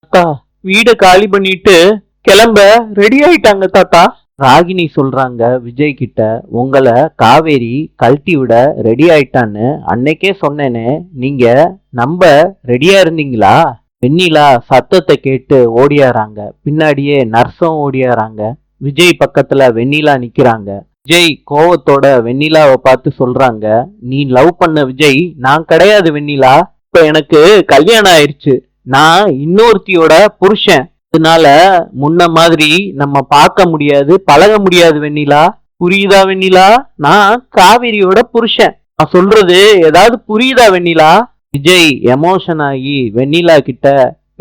தாத்தா, வீட காலி பண்ணிட்டு கிளம்ப ரெடி ஆயிட்டாங்க தாத்தா. ராகினி சொல்றாங்க விஜய் கிட்ட, உங்களை காவேரி கழட்டி விட ரெடி ஆயிட்டான்னு அன்னைக்கே சொன்னேனே, நீங்க நம்ப ரெடியா இருந்தீங்களா? வெண்ணிலா சத்தத்தை கேட்டு ஓடியாராங்க. பின்னாடியே நர்ஸும் ஓடியாராங்க. விஜய் பக்கத்துல வெண்ணிலா நிக்கிறாங்க. விஜய் கோவத்தோட வெண்ணிலாவை பார்த்து சொல்றாங்க, நீ லவ் பண்ண விஜய் நான் கிடையாது வெண்ணிலா. இப்ப எனக்கு கல்யாணம் ஆயிடுச்சு. நான் இன்னொருத்தியோட புருஷன். அதனால முன்ன மாதிரி நம்ம பார்க்க முடியாது, பழக முடியாது வெண்ணிலா. புரியுதா வெண்ணிலா? நான் காவிரியோட புருஷன். நான் சொல்றது ஏதாவது புரியுதா வெண்ணிலா? விஜய் எமோஷன் ஆகி வெண்ணிலா கிட்ட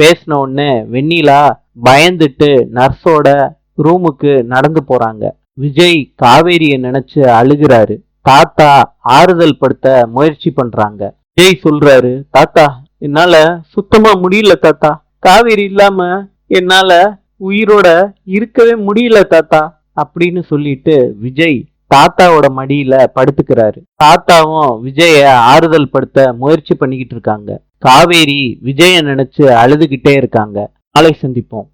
பேசின உடனே வெண்ணிலா பயந்துட்டு நர்ஸோட ரூமுக்கு நடந்து போறாங்க. விஜய் காவேரிய நினைச்சு அழுகிறாரு. தாத்தா ஆறுதல் படுத்த முயற்சி பண்றாங்க. விஜய் சொல்றாரு, தாத்தா என்னால சுத்தமா முடியல தாத்தா. காவேரி இல்லாம என்னால உயிரோட இருக்கவே முடியல தாத்தா அப்படின்னு சொல்லிட்டு விஜய் தாத்தாவோட மடியில படுத்துக்கிறாரு. தாத்தாவும் விஜய ஆறுதல் படுத்த முயற்சி பண்ணிக்கிட்டு இருக்காங்க. காவேரி விஜய நினைச்சு அழுதுகிட்டே இருக்காங்க. நாளை சந்திப்போம்.